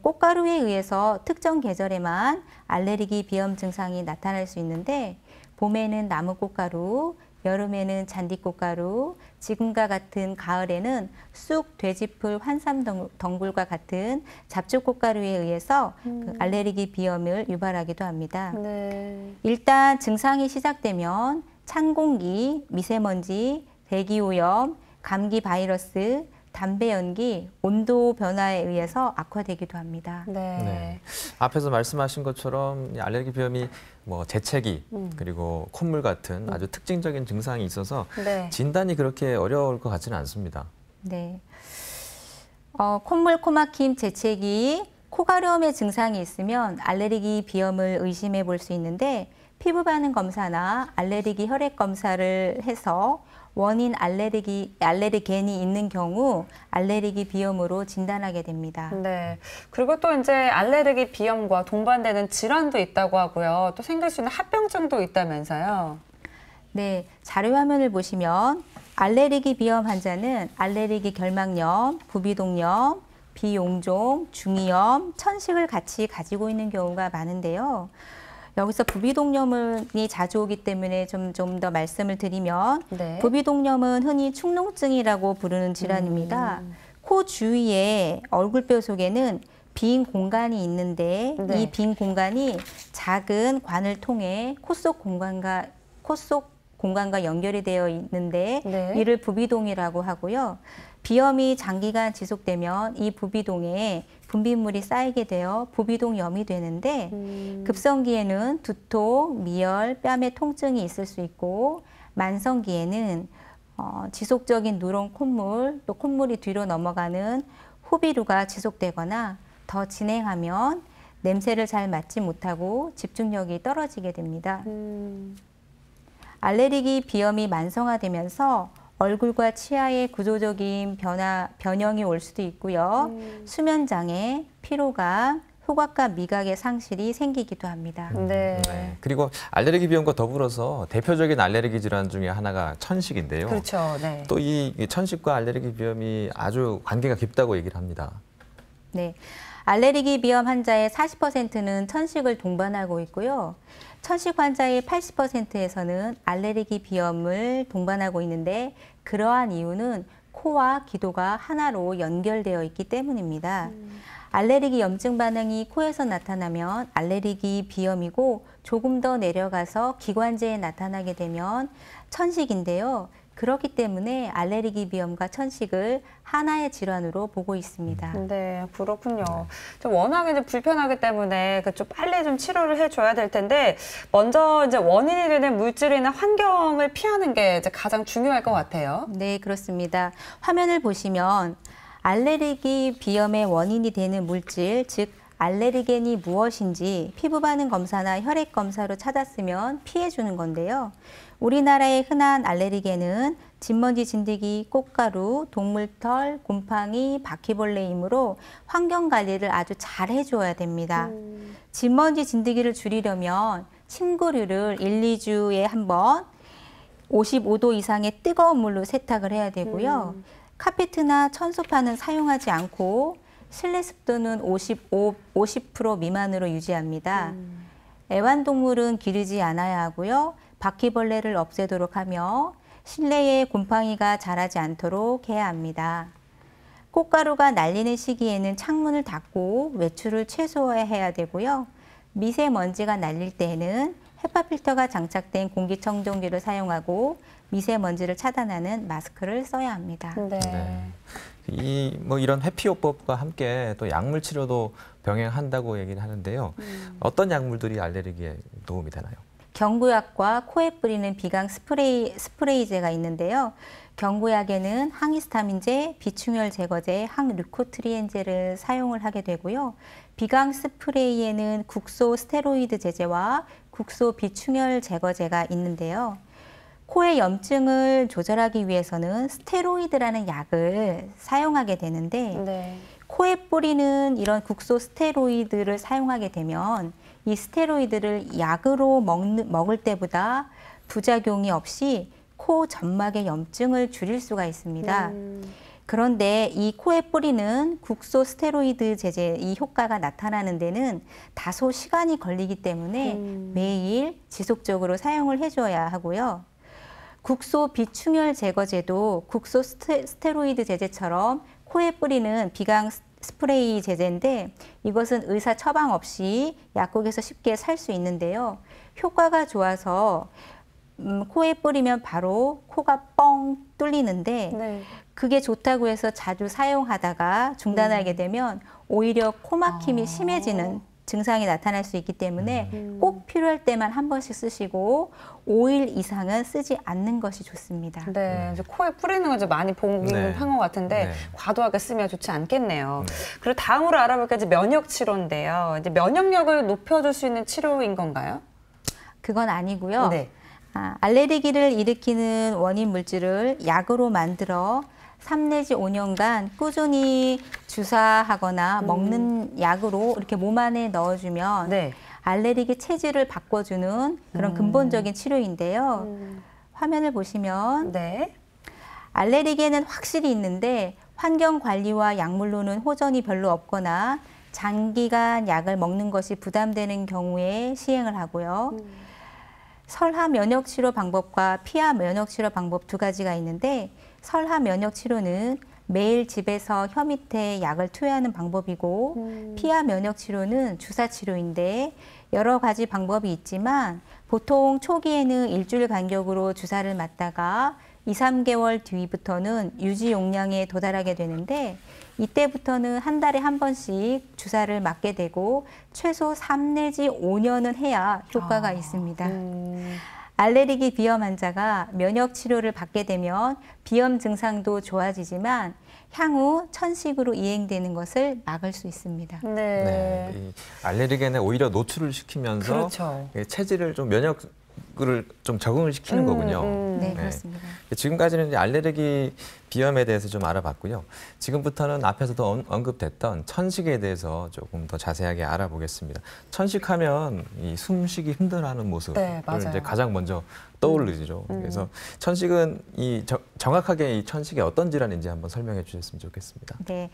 꽃가루에 의해서 특정 계절에만 알레르기 비염 증상이 나타날 수 있는데 봄에는 나무 꽃가루, 여름에는 잔디꽃가루, 지금과 같은 가을에는 쑥, 돼지풀, 환삼 덩굴과 같은 잡초꽃가루에 의해서 그 알레르기 비염을 유발하기도 합니다. 네. 일단 증상이 시작되면 찬 공기, 미세먼지, 대기오염, 감기 바이러스, 담배 연기, 온도 변화에 의해서 악화되기도 합니다. 네. 네. 앞에서 말씀하신 것처럼 이 알레르기 비염이 뭐 재채기 그리고 콧물 같은 아주 특징적인 증상이 있어서 네. 진단이 그렇게 어려울 것 같지는 않습니다. 네. 콧물, 코막힘, 재채기, 코가려움의 증상이 있으면 알레르기 비염을 의심해 볼 수 있는데 피부 반응 검사나 알레르기 혈액 검사를 해서 원인 알레르겐이 있는 경우 알레르기 비염으로 진단하게 됩니다. 네. 그리고 또 이제 알레르기 비염과 동반되는 질환도 있다고 하고요. 또 생길 수 있는 합병증도 있다면서요. 네, 자료 화면을 보시면 알레르기 비염 환자는 알레르기 결막염, 부비동염, 비용종, 중이염, 천식을 같이 가지고 있는 경우가 많은데요. 여기서 부비동염이 자주 오기 때문에 좀 더 말씀을 드리면 네. 부비동염은 흔히 축농증이라고 부르는 질환입니다. 코 주위에 얼굴뼈 속에는 빈 공간이 있는데 네. 이 빈 공간이 작은 관을 통해 코 속 공간과 연결이 되어 있는데 네. 이를 부비동이라고 하고요. 비염이 장기간 지속되면 이 부비동에 분비물이 쌓이게 되어 부비동염이 되는데 급성기에는 두통, 미열, 뺨에 통증이 있을 수 있고 만성기에는 지속적인 누런 콧물, 또 콧물이 뒤로 넘어가는 후비루가 지속되거나 더 진행하면 냄새를 잘 맡지 못하고 집중력이 떨어지게 됩니다. 알레르기 비염이 만성화되면서 얼굴과 치아의 구조적인 변형이 올 수도 있고요. 수면장애, 피로감, 후각과 미각의 상실이 생기기도 합니다. 네. 네. 그리고 알레르기 비염과 더불어서 대표적인 알레르기 질환 중에 하나가 천식인데요. 그렇죠. 네. 또 이 천식과 알레르기 비염이 아주 관계가 깊다고 얘기를 합니다. 네, 알레르기 비염 환자의 40%는 천식을 동반하고 있고요. 천식 환자의 80%에서는 알레르기 비염을 동반하고 있는데 그러한 이유는 코와 기도가 하나로 연결되어 있기 때문입니다. 알레르기 염증 반응이 코에서 나타나면 알레르기 비염이고 조금 더 내려가서 기관지에 나타나게 되면 천식인데요. 그렇기 때문에 알레르기 비염과 천식을 하나의 질환으로 보고 있습니다. 네, 그렇군요. 좀 워낙에 이제 불편하기 때문에 좀 빨리 좀 치료를 해줘야 될 텐데 먼저 이제 원인이 되는 물질이나 환경을 피하는 게 이제 가장 중요할 것 같아요. 네, 그렇습니다. 화면을 보시면 알레르기 비염의 원인이 되는 물질, 즉 알레르겐이 무엇인지 피부 반응 검사나 혈액 검사로 찾았으면 피해주는 건데요. 우리나라의 흔한 알레르겐은 진먼지, 진드기, 꽃가루, 동물털, 곰팡이, 바퀴벌레이므로 환경 관리를 아주 잘 해줘야 됩니다. 진먼지, 진드기를 줄이려면 침구류를 1, 2주에 한 번 55도 이상의 뜨거운 물로 세탁을 해야 되고요. 카페트나 천소판은 사용하지 않고 실내 습도는 50% 미만으로 유지합니다. 애완동물은 기르지 않아야 하고요. 바퀴벌레를 없애도록 하며 실내에 곰팡이가 자라지 않도록 해야 합니다. 꽃가루가 날리는 시기에는 창문을 닫고 외출을 최소화해야 되고요. 미세먼지가 날릴 때에는 헤파 필터가 장착된 공기청정기를 사용하고 미세먼지를 차단하는 마스크를 써야 합니다. 네. 네. 이런 회피요법과 함께 또 약물 치료도 병행한다고 얘기를 하는데요. 어떤 약물들이 알레르기에 도움이 되나요? 경구약과 코에 뿌리는 비강 스프레이제가 있는데요. 경구약에는 항히스타민제, 비충혈 제거제, 항류코트리엔제를 사용을 하게 되고요. 비강 스프레이에는 국소 스테로이드 제제와 국소 비충혈 제거제가 있는데요. 코의 염증을 조절하기 위해서는 스테로이드라는 약을 사용하게 되는데 네. 코에 뿌리는 이런 국소 스테로이드를 사용하게 되면 이 스테로이드를 약으로 먹을 때보다 부작용이 없이 코 점막의 염증을 줄일 수가 있습니다. 그런데 이 코에 뿌리는 국소 스테로이드 제제 이 효과가 나타나는 데는 다소 시간이 걸리기 때문에 매일 지속적으로 사용을 해줘야 하고요. 국소 비충혈 제거제도 국소 스테로이드 제제처럼 코에 뿌리는 비강 스프레이 제제인데 이것은 의사 처방 없이 약국에서 쉽게 살 수 있는데요. 효과가 좋아서 코에 뿌리면 바로 코가 뻥 뚫리는데 네. 그게 좋다고 해서 자주 사용하다가 중단하게 되면 오히려 코 막힘이 심해지는 증상이 나타날 수 있기 때문에 꼭 필요할 때만 한 번씩 쓰시고 5일 이상은 쓰지 않는 것이 좋습니다. 네, 이제 코에 뿌리는 거 좀 많이 보긴 네. 한 것 같은데 네. 과도하게 쓰면 좋지 않겠네요. 그리고 다음으로 알아볼 게 이제 면역 치료인데요. 이제 면역력을 높여줄 수 있는 치료인 건가요? 그건 아니고요. 네. 알레르기를 일으키는 원인 물질을 약으로 만들어 3 내지 5년간 꾸준히 주사하거나 먹는 약으로 이렇게 몸 안에 넣어주면 네. 알레르기 체질을 바꿔주는 그런 근본적인 치료인데요. 화면을 보시면 네. 알레르기에는 확실히 있는데 환경 관리와 약물로는 호전이 별로 없거나 장기간 약을 먹는 것이 부담되는 경우에 시행을 하고요. 설하 면역 치료 방법과 피하 면역 치료 방법 두 가지가 있는데 설하 면역 치료는 매일 집에서 혀 밑에 약을 투여하는 방법이고 피하 면역 치료는 주사 치료인데 여러 가지 방법이 있지만 보통 초기에는 일주일 간격으로 주사를 맞다가 2, 3개월 뒤부터는 유지 용량에 도달하게 되는데 이때부터는 한 달에 한 번씩 주사를 맞게 되고 최소 3 내지 5년은 해야 효과가 있습니다. 알레르기 비염 환자가 면역 치료를 받게 되면 비염 증상도 좋아지지만 향후 천식으로 이행되는 것을 막을 수 있습니다. 네. 네. 이 알레르겐에 오히려 노출을 시키면서 그렇죠. 체질을 좀 면역을 좀 적응을 시키는 거군요. 네, 그렇습니다. 지금까지는 이제 알레르기 비염에 대해서 좀 알아봤고요. 지금부터는 앞에서도 언급됐던 천식에 대해서 조금 더 자세하게 알아보겠습니다. 천식하면 이 숨쉬기 힘들어하는 모습을 네, 맞아요. 이제 가장 먼저 떠오르죠. 그래서 천식은 정확하게 이 천식이 어떤 질환인지 한번 설명해 주셨으면 좋겠습니다. 네.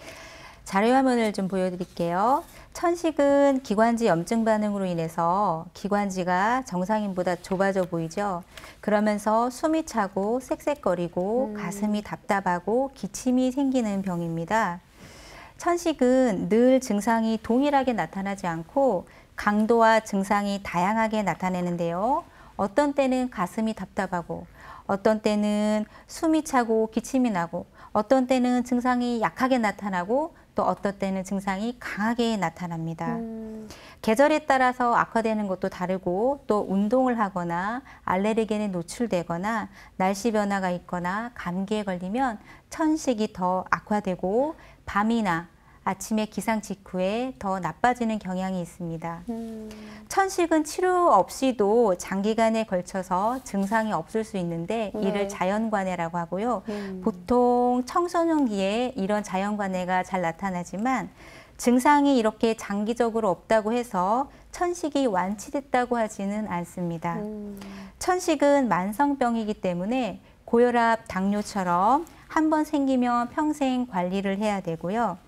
자료 화면을 좀 보여드릴게요. 천식은 기관지 염증 반응으로 인해서 기관지가 정상인보다 좁아져 보이죠. 그러면서 숨이 차고 쌕쌕거리고 가슴이 답답하고 기침이 생기는 병입니다. 천식은 늘 증상이 동일하게 나타나지 않고 강도와 증상이 다양하게 나타내는데요. 어떤 때는 가슴이 답답하고 어떤 때는 숨이 차고 기침이 나고 어떤 때는 증상이 약하게 나타나고 또 어떤 때는 증상이 강하게 나타납니다. 계절에 따라서 악화되는 것도 다르고 또 운동을 하거나 알레르겐에 노출되거나 날씨 변화가 있거나 감기에 걸리면 천식이 더 악화되고 밤이나 아침에 기상 직후에 더 나빠지는 경향이 있습니다. 천식은 치료 없이도 장기간에 걸쳐서 증상이 없을 수 있는데 이를 자연관해라고 하고요. 보통 청소년기에 이런 자연관해가 잘 나타나지만 증상이 이렇게 장기적으로 없다고 해서 천식이 완치됐다고 하지는 않습니다. 천식은 만성병이기 때문에 고혈압, 당뇨처럼 한번 생기면 평생 관리를 해야 되고요.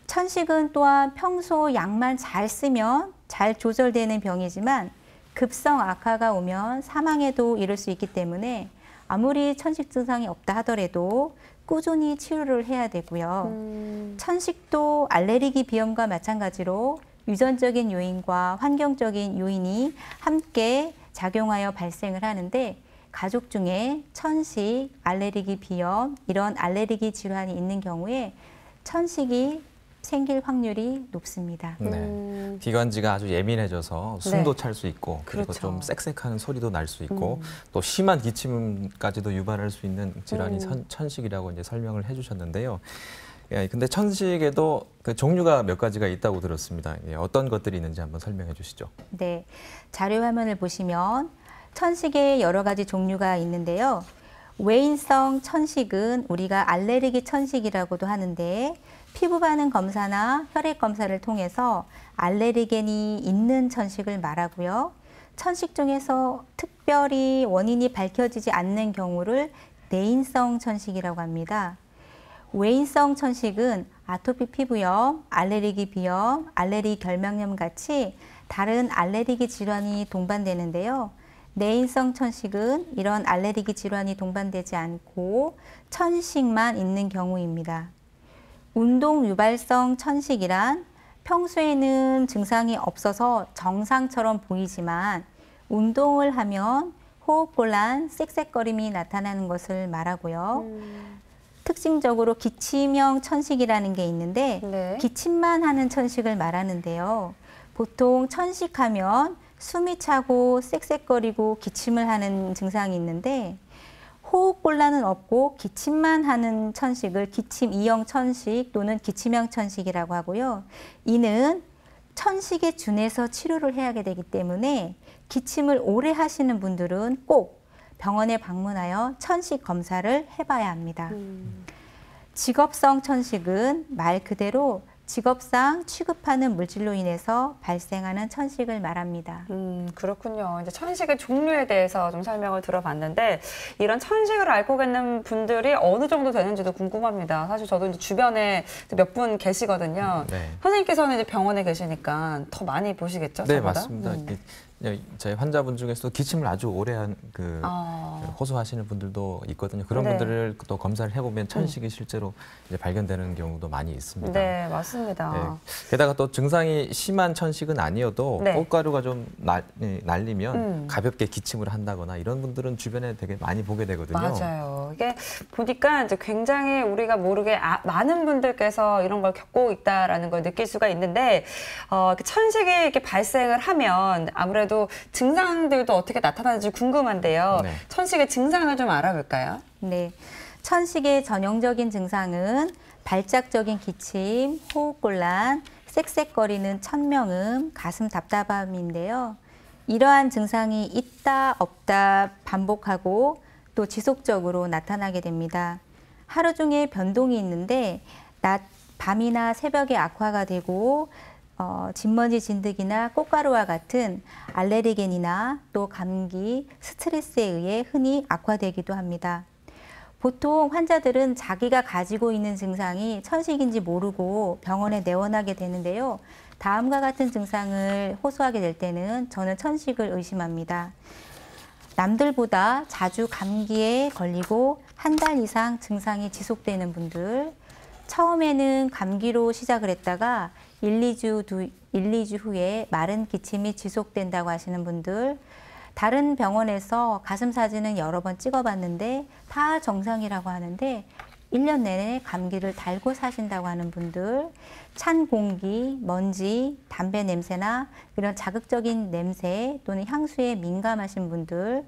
천식은 또한 평소 약만 잘 쓰면 잘 조절되는 병이지만 급성 악화가 오면 사망에도 이를 수 있기 때문에 아무리 천식 증상이 없다 하더라도 꾸준히 치료를 해야 되고요. 천식도 알레르기 비염과 마찬가지로 유전적인 요인과 환경적인 요인이 함께 작용하여 발생을 하는데 가족 중에 천식, 알레르기 비염 이런 알레르기 질환이 있는 경우에 천식이 생길 확률이 높습니다. 네. 기관지가 아주 예민해져서 숨도 네. 찰 수 있고 그리고 그렇죠. 좀 쌕쌕하는 소리도 날 수 있고 또 심한 기침까지도 유발할 수 있는 질환이 천식이라고 이제 설명을 해주셨는데요. 예, 근데 천식에도 그 종류가 몇 가지가 있다고 들었습니다. 예, 어떤 것들이 있는지 한번 설명해 주시죠. 네, 자료 화면을 보시면 천식의 여러 가지 종류가 있는데요. 외인성 천식은 우리가 알레르기 천식이라고도 하는데 피부 반응 검사나 혈액 검사를 통해서 알레르겐이 있는 천식을 말하고요. 천식 중에서 특별히 원인이 밝혀지지 않는 경우를 내인성 천식이라고 합니다. 외인성 천식은 아토피 피부염, 알레르기 비염, 알레르기 결막염 같이 다른 알레르기 질환이 동반되는데요. 내인성 천식은 이런 알레르기 질환이 동반되지 않고 천식만 있는 경우입니다. 운동 유발성 천식이란 평소에는 증상이 없어서 정상처럼 보이지만 운동을 하면 호흡곤란, 쌕쌕거림이 나타나는 것을 말하고요. 특징적으로 기침형 천식이라는 게 있는데 네. 기침만 하는 천식을 말하는데요. 보통 천식하면 숨이 차고 쌕쌕거리고 기침을 하는 증상이 있는데 호흡곤란은 없고 기침만 하는 천식을 기침 2형 천식 또는 기침형 천식이라고 하고요. 이는 천식에 준해서 치료를 해야 되기 때문에 기침을 오래 하시는 분들은 꼭 병원에 방문하여 천식 검사를 해봐야 합니다. 직업성 천식은 말 그대로 직업상 취급하는 물질로 인해서 발생하는 천식을 말합니다. 그렇군요. 이제 천식의 종류에 대해서 좀 설명을 들어봤는데 이런 천식을 앓고 계는 분들이 어느 정도 되는지도 궁금합니다. 사실 저도 이제 주변에 몇 분 계시거든요. 네. 선생님께서는 이제 병원에 계시니까 더 많이 보시겠죠? 네, 저보다? 맞습니다. 저희 환자분 중에서도 기침을 아주 오래 한 호소하시는 분들도 있거든요. 그런 네. 분들을 또 검사를 해보면 천식이 실제로 이제 발견되는 경우도 많이 있습니다. 네, 맞습니다. 네. 게다가 또 증상이 심한 천식은 아니어도 네. 꽃가루가 좀 날리면 가볍게 기침을 한다거나 이런 분들은 주변에 되게 많이 보게 되거든요. 맞아요. 이게 보니까 이제 굉장히 우리가 모르게 많은 분들께서 이런 걸 겪고 있다라는 걸 느낄 수가 있는데 천식이 이렇게 발생을 하면 아무래도 증상들도 어떻게 나타나는지 궁금한데요. 네. 천식의 증상을 좀 알아볼까요? 네, 천식의 전형적인 증상은 발작적인 기침, 호흡곤란, 쌕쌕거리는 천명음, 가슴 답답함인데요. 이러한 증상이 있다 없다 반복하고 또 지속적으로 나타나게 됩니다. 하루 종일 변동이 있는데 밤이나 새벽에 악화가 되고 진먼지 진드기나 꽃가루와 같은 알레르겐이나 또 감기, 스트레스에 의해 흔히 악화되기도 합니다. 보통 환자들은 자기가 가지고 있는 증상이 천식인지 모르고 병원에 내원하게 되는데요. 다음과 같은 증상을 호소하게 될 때는 저는 천식을 의심합니다. 남들보다 자주 감기에 걸리고 한 달 이상 증상이 지속되는 분들, 처음에는 감기로 시작을 했다가 1, 2주 후에 마른 기침이 지속된다고 하시는 분들, 다른 병원에서 가슴 사진은 여러 번 찍어봤는데 다 정상이라고 하는데 1년 내내 감기를 달고 사신다고 하는 분들, 찬 공기, 먼지, 담배 냄새나 이런 자극적인 냄새 또는 향수에 민감하신 분들,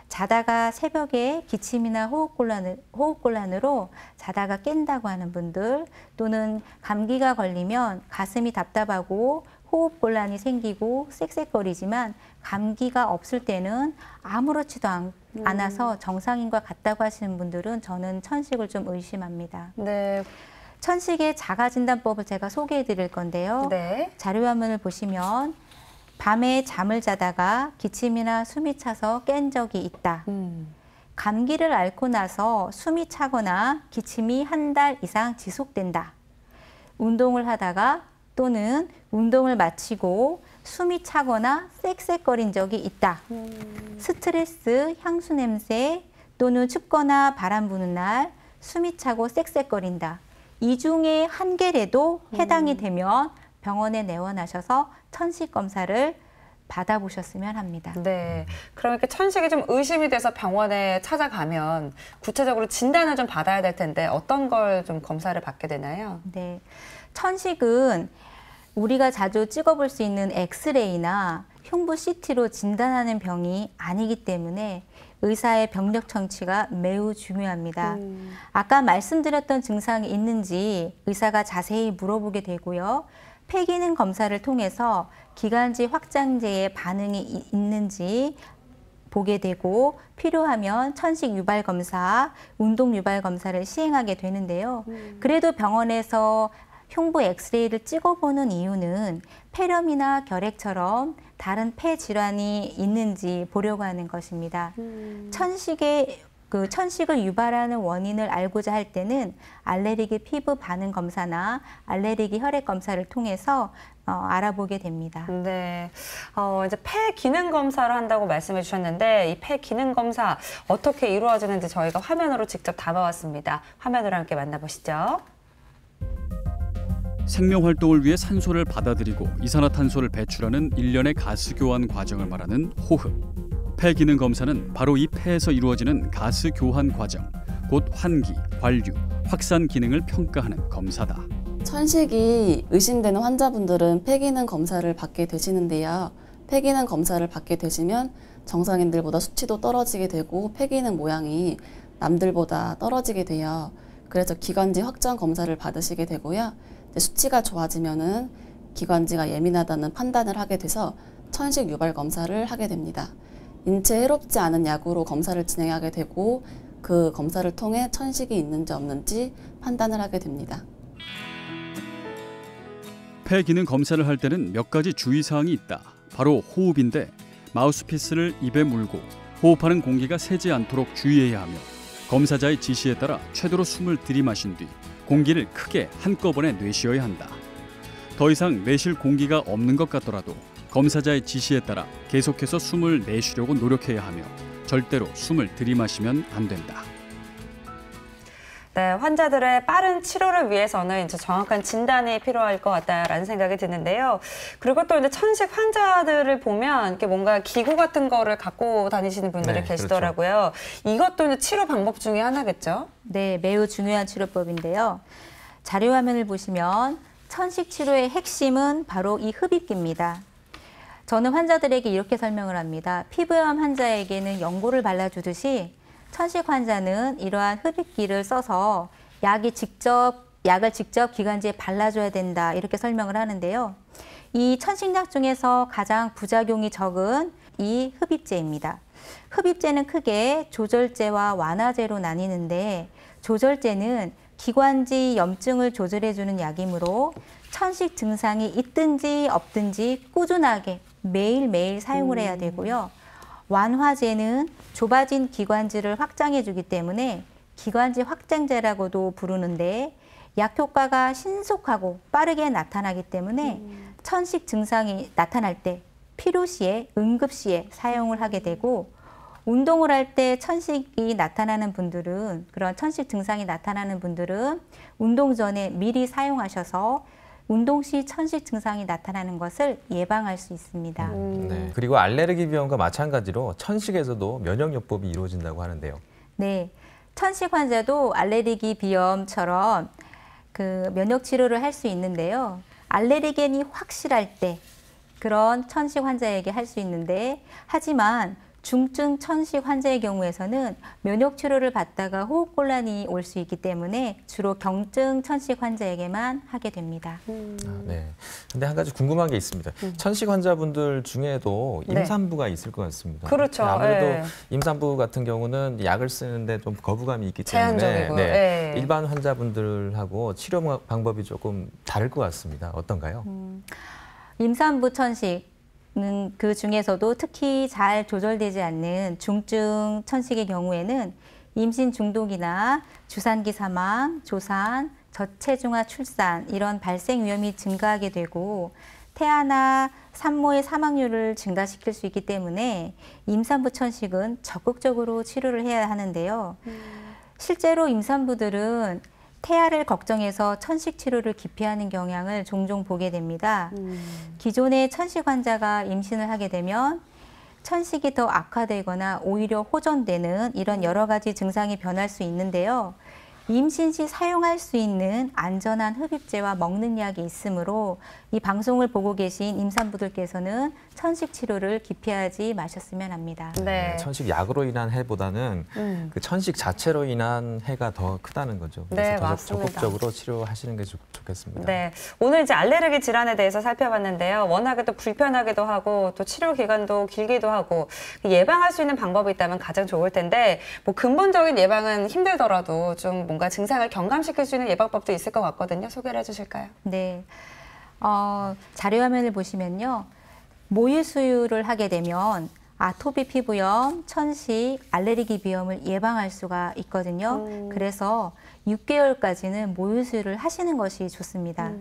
자다가 새벽에 기침이나 호흡곤란으로 자다가 깬다고 하는 분들, 또는 감기가 걸리면 가슴이 답답하고 호흡곤란이 생기고 쌕쌕거리지만 감기가 없을 때는 아무렇지도 않아서 정상인과 같다고 하시는 분들은 저는 천식을 좀 의심합니다. 네. 천식의 자가진단법을 제가 소개해 드릴 건데요. 네. 자료화면을 보시면 밤에 잠을 자다가 기침이나 숨이 차서 깬 적이 있다. 감기를 앓고 나서 숨이 차거나 기침이 한 달 이상 지속된다. 운동을 하다가 또는 운동을 마치고 숨이 차거나 쌕쌕거린 적이 있다. 스트레스, 향수 냄새 또는 춥거나 바람 부는 날 숨이 차고 쌕쌕거린다. 이 중에 한 개라도 해당이 되면 병원에 내원하셔서 천식 검사를 받아보셨으면 합니다. 네. 그럼 이렇게 천식이 좀 의심이 돼서 병원에 찾아가면 구체적으로 진단을 좀 받아야 될 텐데 어떤 걸 좀 검사를 받게 되나요? 네. 천식은 우리가 자주 찍어볼 수 있는 엑스레이나 흉부 CT로 진단하는 병이 아니기 때문에 의사의 병력 청취가 매우 중요합니다. 아까 말씀드렸던 증상이 있는지 의사가 자세히 물어보게 되고요. 폐기능 검사를 통해서 기관지 확장제의 반응이 있는지 보게 되고 필요하면 천식 유발 검사, 운동 유발 검사를 시행하게 되는데요. 그래도 병원에서 흉부 엑스레이를 찍어보는 이유는 폐렴이나 결핵처럼 다른 폐 질환이 있는지 보려고 하는 것입니다. 천식의 그 천식을 유발하는 원인을 알고자 할 때는 알레르기 피부 반응 검사나 알레르기 혈액 검사를 통해서 알아보게 됩니다. 네, 이제 폐 기능 검사를 한다고 말씀해 주셨는데 이 폐 기능 검사 어떻게 이루어지는지 저희가 화면으로 직접 담아왔습니다. 화면으로 함께 만나보시죠. 생명 활동을 위해 산소를 받아들이고 이산화탄소를 배출하는 일련의 가스 교환 과정을 말하는 호흡. 폐 기능 검사는 바로 이 폐에서 이루어지는 가스 교환 과정, 곧 환기, 관류, 확산 기능을 평가하는 검사다. 천식이 의심되는 환자분들은 폐기능 검사를 받게 되시는데요. 폐기능 검사를 받게 되시면 정상인들보다 수치도 떨어지게 되고 폐기능 모양이 남들보다 떨어지게 돼요. 그래서 기관지 확장 검사를 받으시게 되고요. 수치가 좋아지면은 기관지가 예민하다는 판단을 하게 돼서 천식 유발 검사를 하게 됩니다. 인체에 해롭지 않은 약으로 검사를 진행하게 되고 그 검사를 통해 천식이 있는지 없는지 판단을 하게 됩니다. 폐 기능 검사를 할 때는 몇 가지 주의사항이 있다. 바로 호흡인데 마우스피스를 입에 물고 호흡하는 공기가 새지 않도록 주의해야 하며 검사자의 지시에 따라 최대로 숨을 들이마신 뒤 공기를 크게 한꺼번에 내쉬어야 한다. 더 이상 내쉴 공기가 없는 것 같더라도 검사자의 지시에 따라 계속해서 숨을 내쉬려고 노력해야 하며 절대로 숨을 들이마시면 안 된다. 네, 환자들의 빠른 치료를 위해서는 이제 정확한 진단이 필요할 것 같다라는 생각이 드는데요. 그리고 또 이제 천식 환자들을 보면 이렇게 뭔가 기구 같은 거를 갖고 다니시는 분들이 네, 계시더라고요. 이것도 이제 치료 방법 중에 하나겠죠? 네, 매우 중요한 치료법인데요. 자료 화면을 보시면 천식 치료의 핵심은 바로 이 흡입기입니다. 저는 환자들에게 이렇게 설명을 합니다. 피부염 환자에게는 연고를 발라주듯이 천식 환자는 이러한 흡입기를 써서 약을 직접 기관지에 발라줘야 된다 이렇게 설명을 하는데요. 이 천식약 중에서 가장 부작용이 적은 이 흡입제입니다. 흡입제는 크게 조절제와 완화제로 나뉘는데 조절제는 기관지 염증을 조절해주는 약이므로 천식 증상이 있든지 없든지 꾸준하게 매일매일 사용을 해야 되고요. 완화제는 좁아진 기관지를 확장해주기 때문에 기관지 확장제라고도 부르는데 약 효과가 신속하고 빠르게 나타나기 때문에 천식 증상이 나타날 때 필요시에 응급시에 사용을 하게 되고 운동을 할 때 천식이 나타나는 분들은 그런 천식 증상이 나타나는 분들은 운동 전에 미리 사용하셔서 운동 시 천식 증상이 나타나는 것을 예방할 수 있습니다. 네. 그리고 알레르기 비염과 마찬가지로 천식에서도 면역요법이 이루어진다고 하는데요. 네, 천식 환자도 알레르기 비염처럼 그 면역 치료를 할 수 있는데요. 알레르겐이 확실할 때 그런 천식 환자에게 할 수 있는데 하지만 중증 천식 환자의 경우에서는 면역 치료를 받다가 호흡곤란이 올 수 있기 때문에 주로 경증 천식 환자에게만 하게 됩니다. 네. 근데 한 가지 궁금한 게 있습니다. 천식 환자분들 중에도 임산부가 있을 것 같습니다. 그렇죠. 아무래도 예. 임산부 같은 경우는 약을 쓰는데 좀 거부감이 있기 때문에 제한적이고, 예. 일반 환자분들하고 치료 방법이 조금 다를 것 같습니다. 어떤가요? 임산부 천식 그 중에서도 특히 잘 조절되지 않는 중증 천식의 경우에는 임신 중독이나 주산기 사망, 조산, 저체중아 출산 이런 발생 위험이 증가하게 되고 태아나 산모의 사망률을 증가시킬 수 있기 때문에 임산부 천식은 적극적으로 치료를 해야 하는데요. 실제로 임산부들은 태아를 걱정해서 천식 치료를 기피하는 경향을 종종 보게 됩니다. 기존의 천식 환자가 임신을 하게 되면 천식이 더 악화되거나 오히려 호전되는 이런 여러 가지 증상이 변할 수 있는데요. 임신 시 사용할 수 있는 안전한 흡입제와 먹는 약이 있으므로 이 방송을 보고 계신 임산부들께서는 천식 치료를 기피하지 마셨으면 합니다. 네. 천식 약으로 인한 해보다는 그 천식 자체로 인한 해가 더 크다는 거죠. 그래서 네, 더 맞습니다. 적극적으로 치료하시는 게 좋겠습니다. 네, 오늘 이제 알레르기 질환에 대해서 살펴봤는데요. 워낙에 또 불편하기도 하고 또 치료 기간도 길기도 하고 예방할 수 있는 방법이 있다면 가장 좋을 텐데 뭐 근본적인 예방은 힘들더라도 좀 뭔가 증상을 경감시킬 수 있는 예방법도 있을 것 같거든요. 소개를 해주실까요? 네, 자료 화면을 보시면요. 모유 수유를 하게 되면 아토피 피부염, 천식, 알레르기 비염을 예방할 수가 있거든요. 그래서 6개월까지는 모유수유를 하시는 것이 좋습니다.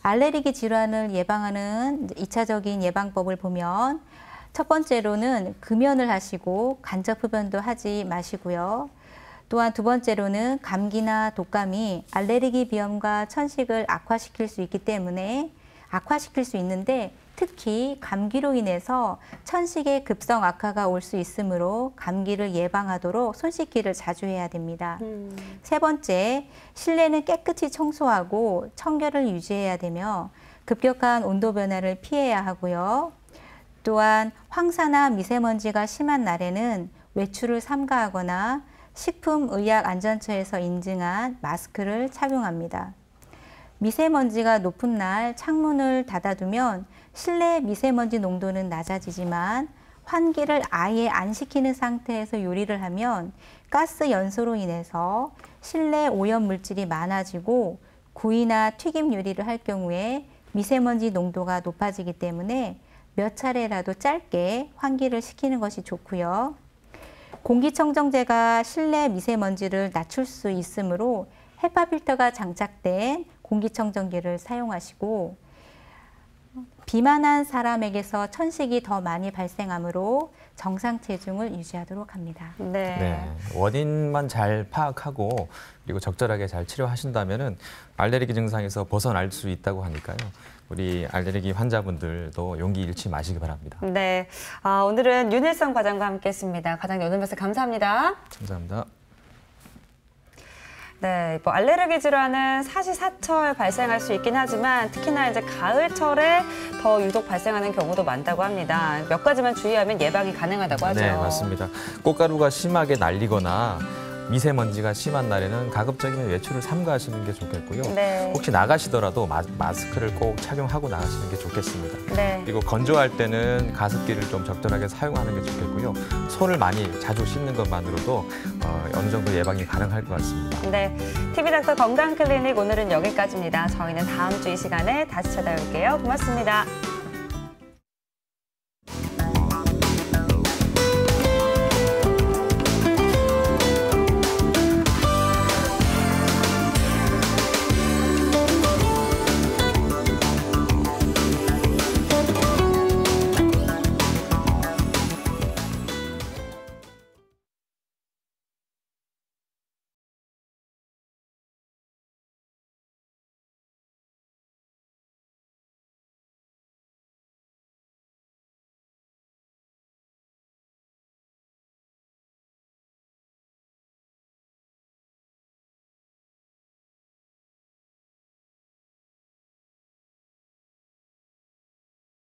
알레르기 질환을 예방하는 2차적인 예방법을 보면 첫 번째로는 금연을 하시고 간접 흡연도 하지 마시고요. 또한 두 번째로는 감기나 독감이 알레르기 비염과 천식을 악화시킬 수 있기 때문에 악화시킬 수 있는데 특히 감기로 인해서 천식의 급성 악화가 올 수 있으므로 감기를 예방하도록 손 씻기를 자주 해야 됩니다. 세 번째, 실내는 깨끗이 청소하고 청결을 유지해야 되며 급격한 온도 변화를 피해야 하고요. 또한 황사나 미세먼지가 심한 날에는 외출을 삼가하거나 식품의약안전처에서 인증한 마스크를 착용합니다. 미세먼지가 높은 날 창문을 닫아두면 실내 미세먼지 농도는 낮아지지만 환기를 아예 안 시키는 상태에서 요리를 하면 가스 연소로 인해서 실내 오염 물질이 많아지고 구이나 튀김 요리를 할 경우에 미세먼지 농도가 높아지기 때문에 몇 차례라도 짧게 환기를 시키는 것이 좋고요. 공기청정제가 실내 미세먼지를 낮출 수 있으므로 헤파 필터가 장착된 공기청정기를 사용하시고 비만한 사람에게서 천식이 더 많이 발생하므로 정상 체중을 유지하도록 합니다. 네, 원인만 잘 파악하고 그리고 적절하게 잘 치료하신다면은 알레르기 증상에서 벗어날 수 있다고 하니까요. 우리 알레르기 환자분들도 용기 잃지 마시기 바랍니다. 네, 오늘은 윤일성 과장과 함께했습니다. 과장님 오늘 말씀 감사합니다. 감사합니다. 네, 뭐 알레르기 질환은 사시사철 발생할 수 있긴 하지만 특히나 이제 가을철에 더 유독 발생하는 경우도 많다고 합니다. 몇 가지만 주의하면 예방이 가능하다고 하죠. 네, 맞습니다. 꽃가루가 심하게 날리거나 미세먼지가 심한 날에는 가급적이면 외출을 삼가하시는 게 좋겠고요. 네. 혹시 나가시더라도 마스크를 꼭 착용하고 나가시는 게 좋겠습니다. 네. 그리고 건조할 때는 가습기를 좀 적절하게 사용하는 게 좋겠고요. 손을 많이 자주 씻는 것만으로도 어느 정도 예방이 가능할 것 같습니다. 네, TV닥터 건강클리닉 오늘은 여기까지입니다. 저희는 다음 주 이 시간에 다시 찾아올게요. 고맙습니다.